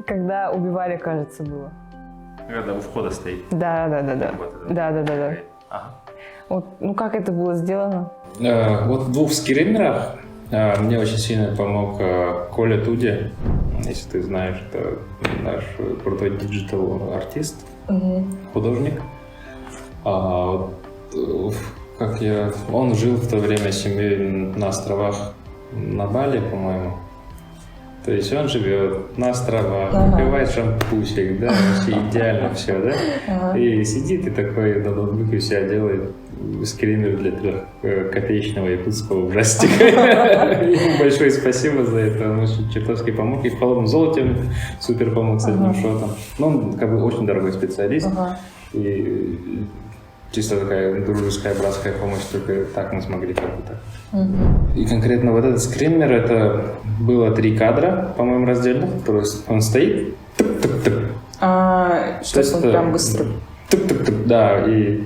Когда убивали, кажется, было. Когда у входа стоит. Да. Вот, ну как это было сделано? Вот в 2 скримерах мне очень сильно помог Коля Туди, если ты знаешь, это наш крутой диджитал-артист, художник. Он жил в то время с семьей на островах на Бали, по-моему. То есть он живет на островах, выпивает шампусик, да, вообще идеально все, да? И сидит и такой на ноутбуке у себя делает скример для 3-копеечного якутского ужастика. Ему большое спасибо за это, он очень чертовски помог. И в «Холодном золоте» он супер помог с этим шотом. Но он как бы очень дорогой специалист. И чисто такая дружеская, братская помощь, только так мы смогли как бы так. И конкретно вот этот скример, это было 3 кадра, по-моему, раздельных. То есть он стоит, Что-то он прям быстро. Да, и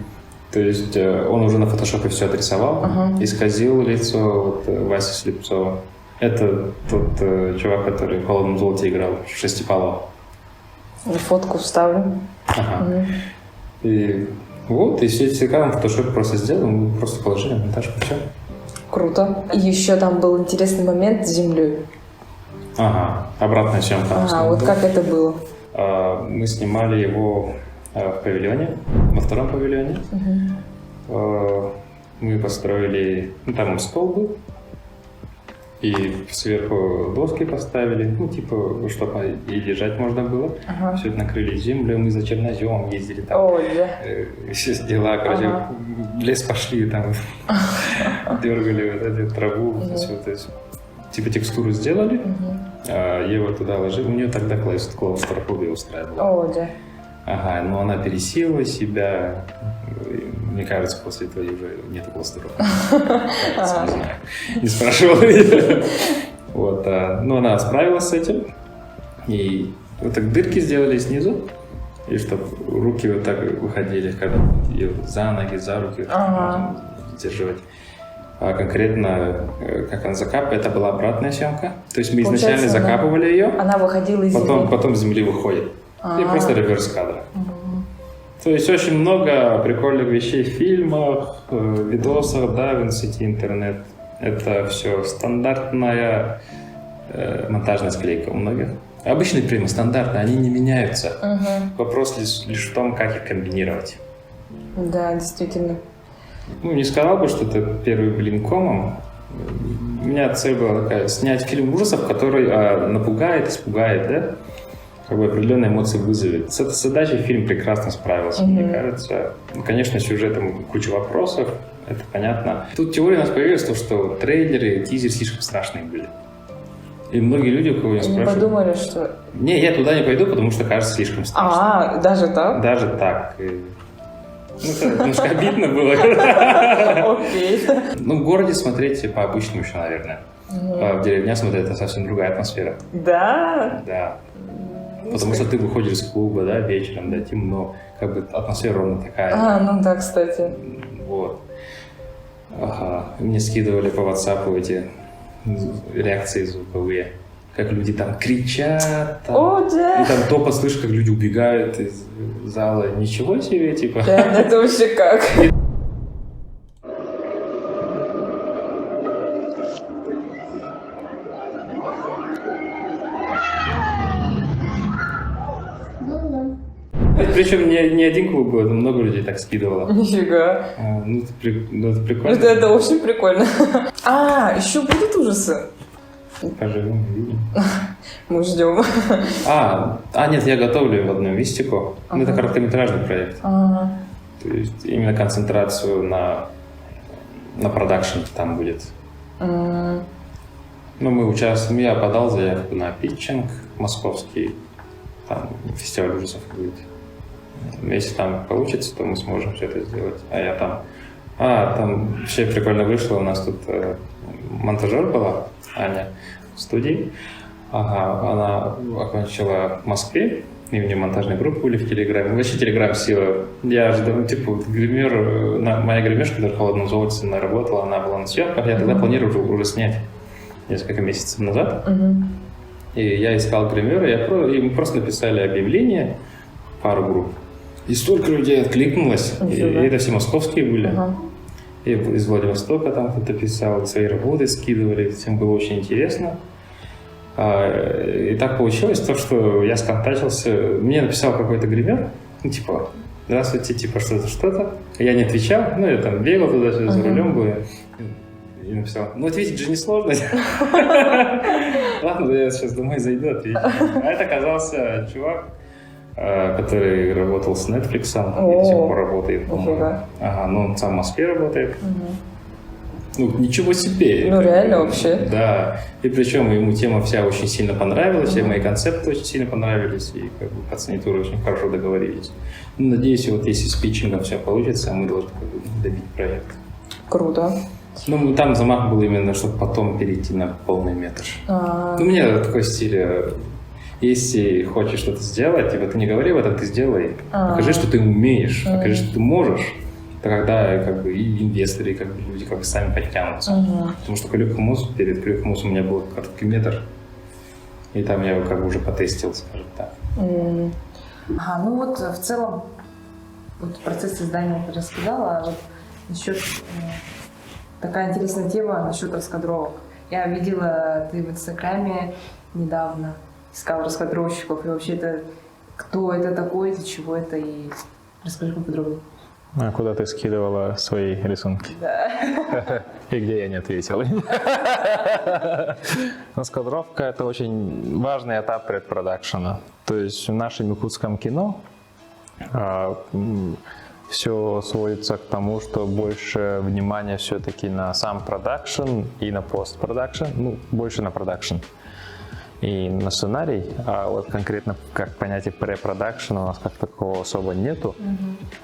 то есть он уже на фотошопе все отрисовал, исказил лицо вот, Васи Слепцова. Это тот чувак, который в «Холодном золоте» играл, Шестипалова. Фотку вставлю. И вот, и все эти кадры в фотошопе просто сделал, мы просто положили на монтаж, все. Круто. И еще там был интересный момент с землей. Ага, обратная съемка. Вот как это было? Мы снимали его в павильоне, во 2-м павильоне. Мы построили, ну там стол был, и сверху доски поставили, ну типа, чтобы и лежать можно было. Все это накрыли землей, мы за черноземом ездили там. Все дела, короче, в лес пошли, там дергали вот эту траву, то есть типа текстуру сделали, Ева туда ложила, у нее тогда клаустрофобия устраивала. Ага, но она пересилила себя. Мне кажется, после этого уже нету клаустрофобии. Не спрашивала ее. Вот, но она справилась с этим. И вот так дырки сделали снизу. И чтобы руки вот так выходили, когда ее за ноги, за руки сдерживать. А конкретно, как она закапывает, это была обратная съемка. То есть мы изначально закапывали ее. Она выходила из земли. Потом с земли выходит. И просто реверс кадра. То есть очень много прикольных вещей в фильмах, видосах, да, в институте интернет. Это все стандартная монтажная склейка у многих. Обычные приемы стандартные, они не меняются. Вопрос лишь в том, как их комбинировать. Да, действительно. Ну, не сказал бы, что это первый блин комом. У меня цель была такая, снять фильм ужасов, который напугает, испугает, да? Как бы определенные эмоции вызовет. С этой задачей фильм прекрасно справился, мне кажется. Ну, конечно, сюжетом куча вопросов, это понятно. Тут теория у нас появилась, то, что трейлеры, тизеры слишком страшные были. И многие люди, у кого я спрашиваю... Не подумали, что... Не, я туда не пойду, потому что кажется слишком страшно. Даже так? Даже так. Ну, это немножко обидно было. Окей. Ну, в городе смотреть по-обычному еще, наверное. А в деревне смотреть это совсем другая атмосфера. Да? Да. Потому что ты выходишь из клуба, да, вечером, да, темно. Как бы атмосфера ровно такая. Ну да, кстати. Вот. Ага. Мне скидывали по WhatsApp эти реакции звуковые. Как люди там кричат. Там, и там топот слышишь, как люди убегают из зала. Ничего себе, типа. Да, это вообще как? Причем не один клуб был, это много людей так скидывало. Нифига. Ну, это прикольно. Это очень прикольно. Еще будут ужасы? Поживем, видим. Мы ждем. Нет, я готовлю в одну мистику. Это короткометражный проект. То есть именно концентрацию на продакшн там будет. Ну, мы участвуем, я подал заявку на питчинг московский. Там фестиваль ужасов будет. Если там получится, то мы сможем все это сделать. А я там... там вообще прикольно вышло. У нас тут монтажер была, Аня, в студии. Она окончила в Москве. И у нее монтажные группы были в Телеграме. Вообще Телеграм сила. Я жду, типа, гример, моя гримерша, которая в «Холодном золоте» работала, она была на съемках. Я тогда планировал уже снять несколько месяцев назад. И я искал гримера, и мы просто написали объявление, пару групп. И столько людей откликнулось. И это все московские были. И из Владивостока там кто-то писал, свои работы скидывали, всем было очень интересно. И так получилось то, что я сконтактился, мне написал какой-то гример, ну, типа, здравствуйте, типа, что-то. Я не отвечал, я там бегал туда-сюда, за рулем был. И написал, ответить же несложно. Ладно, я сейчас домой зайду, отвечу. А это оказался чувак, который работал с Netflix, и до сих пор работает, по-моему. Нифига. Ага, ну он сам в Москве работает. Ну, ничего себе. Ну, реально вообще. Да. И причем ему тема вся очень сильно понравилась, все мои концепты очень сильно понравились, и как бы по ценитуру очень хорошо договорились. Ну, надеюсь, вот если с питчингом все получится, мы должны как бы добить проект. Круто. Ну, там замах был именно, чтобы потом перейти на полный метр. Ну, у меня такой стиль. Если хочешь что-то сделать, типа ты не говори об этом, ты сделай. Покажи, что ты умеешь, покажи, что ты можешь. Тогда как бы и инвесторы, и как бы люди как бы сами подтянутся. Потому что перед Крюкмус у меня был короткий метр, и там я его как бы уже потестил, скажем так. Ага, ну вот в целом вот процесс создания я рассказала, а вот насчет такая интересная тема насчет раскадровок. Я видела, ты в Инстаграме недавно искал раскадровщиков, и вообще это кто это такой, для чего это, и расскажи поподробнее. А куда ты скидывала свои рисунки? Да. И где я не ответил. Раскадровка – это очень важный этап предпродакшена. То есть в нашем якутском кино все сводится к тому, что больше внимания все-таки на сам продакшн и на постпродакшн, ну, больше на продакшн и на сценарий, а вот конкретно как понятие препродакшн у нас как такого особо нету.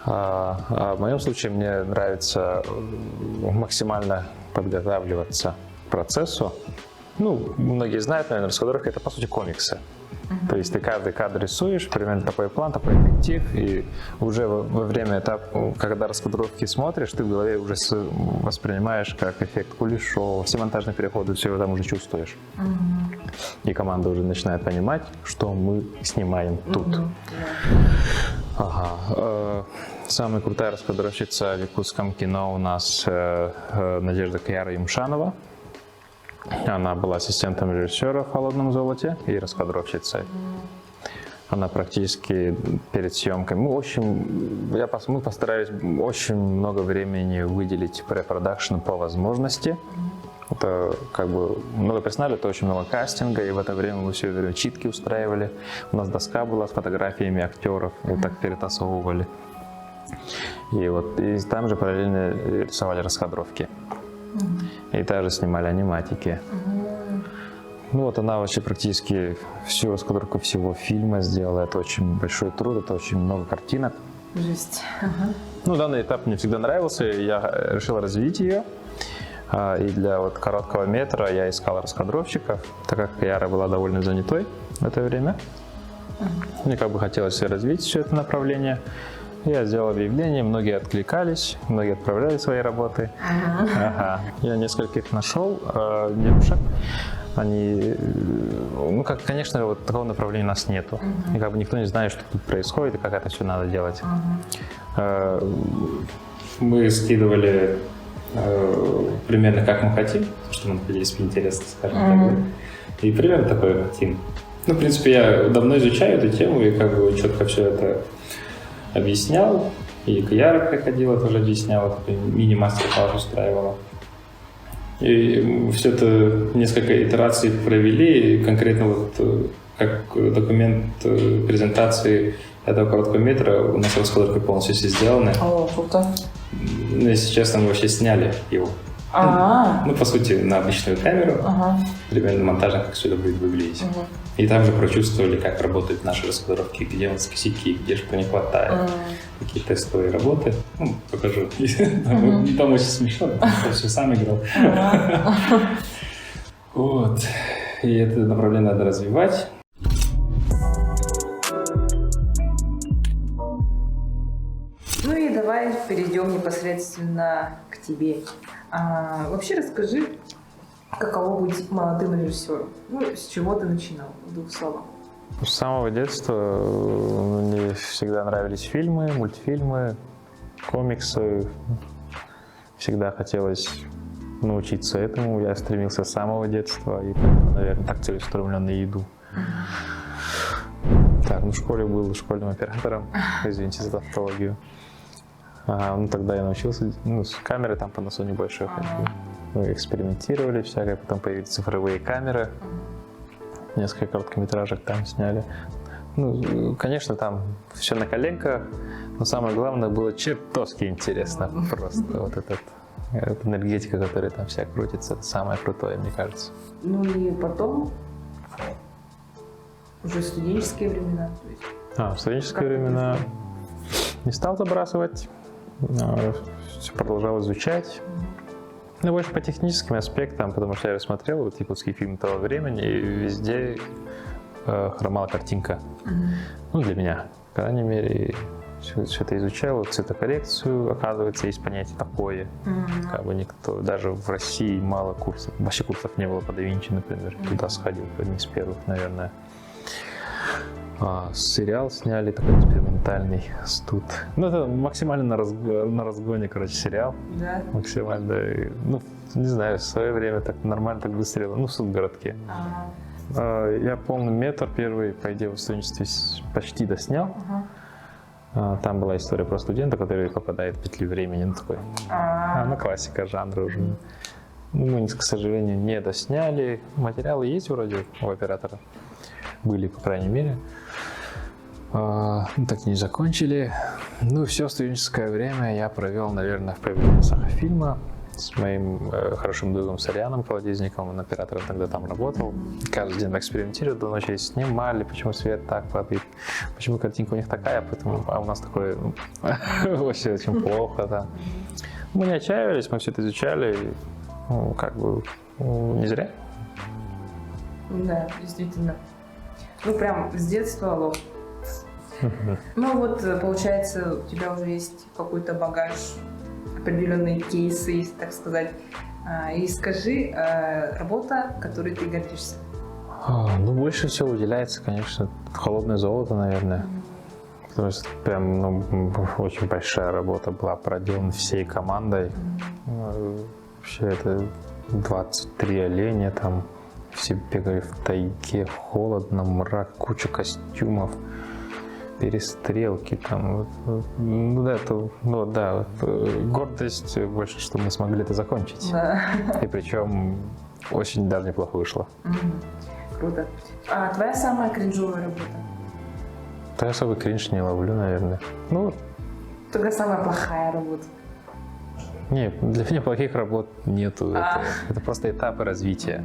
А в моем случае мне нравится максимально подготавливаться к процессу. Ну, многие знают, наверное, раскадровка — это по сути комиксы. То есть ты каждый кадр рисуешь, примерно такой план, такой объектив, и уже во время этапа, когда раскадровки смотришь, ты в голове уже воспринимаешь как эффект кулешов, все монтажные переходы, все там уже чувствуешь. И команда уже начинает понимать, что мы снимаем тут. Ага. Самая крутая раскадровщица в якутском кино у нас Надежда Кьяра Юмшанова. Она была ассистентом режиссера в «Холодном золоте» и раскадровщицей. Она практически перед съемкой. Мы постарались очень много времени выделить препродакшн по возможности. Это как бы много персонала, это очень много кастинга, и в это время мы все время читки устраивали. У нас доска была с фотографиями актеров, и так перетасовывали. И там же параллельно рисовали раскадровки. И также снимали аниматики. Ну вот она вообще практически всю раскадровку всего фильма сделала. Это очень большой труд, это очень много картинок. Жесть. Ну, данный этап мне всегда нравился, и я решил развить ее. И для вот короткого метра я искал раскадровщиков, так как Яра была довольно занятой в это время. Мне как бы хотелось развить все это направление. Я сделал объявление, многие откликались, многие отправляли свои работы. Я нескольких нашел девушек. Они, конечно, вот такого направления у нас нету. И как бы никто не знает, что тут происходит и как это все надо делать. Мы скидывали примерно как мы хотим, что нам, в принципе, интересно, скажем так. И примерно такое хотим. Ну, в принципе, я давно изучаю эту тему и как бы четко все это объяснял. И Кьяра приходила, тоже объясняла, мини-мастер-класс устраивала. И все это несколько итераций провели, и конкретно вот как документ презентации этого короткого метра у нас раскадровки полностью все сделаны. О, круто. Ну, если честно, мы вообще сняли его. Ну, по сути, на обычную камеру, примерно монтажно, как все это будет выглядеть. И там же прочувствовали, как работают наши раскадровки, где у нас косяки, где что не хватает. Какие тестовые работы. Ну, покажу. Там очень смешно, я все сам играл. Вот. И это направление надо развивать. Ну и давай перейдем непосредственно к тебе. Вообще расскажи, каково быть молодым режиссером? Ну, с чего ты начинал, в двух словах? С самого детства мне всегда нравились фильмы, мультфильмы, комиксы. Всегда хотелось научиться этому. Я стремился с самого детства и, наверное, так целеустремленно и иду. Так, в школе был школьным оператором, извините за тавтологию. Тогда я научился, с камерой там Panasonic большой ходил. Мы экспериментировали всякое, потом появились цифровые камеры. Несколько короткометражек там сняли. Ну, конечно, там все на коленках, но самое главное было чертовски интересно. Просто вот эта энергетика, которая там вся крутится, это самое крутое, мне кажется. Ну и потом, уже студенческие времена. То есть, В студенческие времена не стал забрасывать, все продолжал изучать. Ну, больше по техническим аспектам, потому что я рассмотрел вот якутские фильмы того времени, и везде хромала картинка. Ну, для меня, по крайней мере, все это изучал, цветокоррекцию, оказывается, есть понятие такое. Как бы никто, даже в России мало курсов, вообще курсов не было по да Винчи, например, туда сходил, одни из первых, наверное. Сериал сняли такой экспериментальный «Студ». Ну, это максимально на разгоне, короче, сериал. да? Максимально, ну, не знаю, в свое время так нормально, так выстрелил. Ну, в Судгородке. Я полный метр первый, по идее, в студенчестве почти доснял. Там была история про студента, который попадает в петлю времени. Ну, такой, ну, классика жанра уже. Ну, мы, к сожалению, не досняли. Материалы есть вроде у оператора. Были, по крайней мере. Так и не закончили. Ну, все студенческое время я провел, наверное, в появлении Сахафильма с моим хорошим другом Сарианом Колодезником. Он оператором тогда там работал. Каждый день экспериментировали до ночи, снимали, почему свет так падает, почему картинка у них такая, а у нас такое вообще очень плохо. Да. Мы не отчаивались, мы все это изучали. Ну, как бы не зря. Да, действительно. Ну, прям с детства лоб. Ну, вот, получается, у тебя уже есть какой-то багаж, определенные кейсы, так сказать. И скажи, работа, которой ты гордишься. Ну, больше всего уделяется, конечно, «Холодное золото», наверное. Потому что прям, ну, очень большая работа была проделана всей командой. Вообще, это 23 оленя там. Все бегали в тайге, холодно, мрак, куча костюмов, перестрелки там. Ну да, это, ну, да, гордость больше, что мы смогли это закончить. Да. И причем очень даже неплохо вышло. Круто. А твоя самая кринжовая работа? Я особый кринж не ловлю, наверное. Ну, Тогда самая плохая работа. не, для меня плохих работ нету. Это просто этапы развития.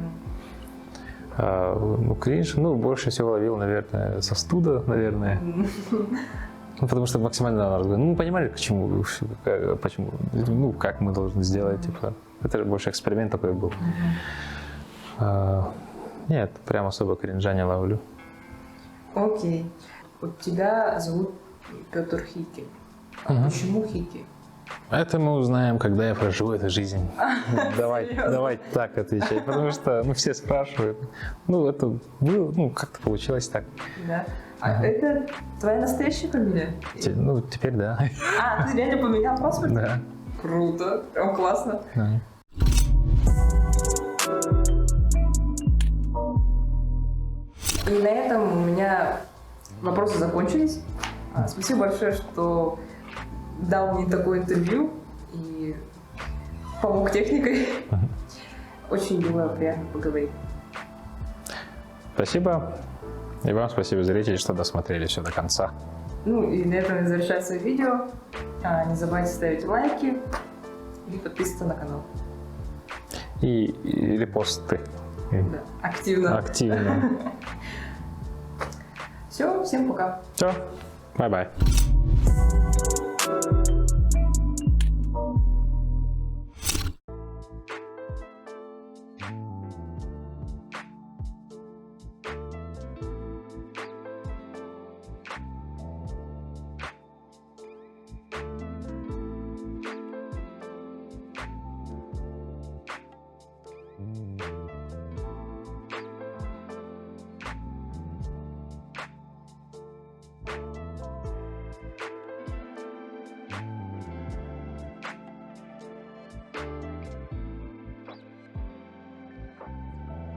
Ну, кринж, ну, больше всего ловил, наверное, со студа, наверное. Ну, потому что максимально на разговор. Ну, понимали, к чему, почему, ну, как мы должны сделать, типа. Это же больше эксперимент такой был. Нет, прям особо кринжа не ловлю. Окей. Вот тебя зовут Петр Хики. А почему Хики? Это мы узнаем, когда я проживу эту жизнь. Давай так отвечать, потому что все спрашивают. Ну, это было, ну, как-то получилось так. Да. А это твоя настоящая фамилия? Ну, теперь да. Ты реально поменял паспорт? Да. Круто, прям классно. Да. И на этом у меня вопросы закончились. Спасибо большое, что дал мне такое интервью и помог техникой. Очень было приятно поговорить. Спасибо. И вам спасибо, зрители, что досмотрели все до конца. Ну и на этом я завершаю свое видео. Не забывайте ставить лайки и подписываться на канал. И репосты. Да, активно. Активно. Все, всем пока. Все. Бай-бай.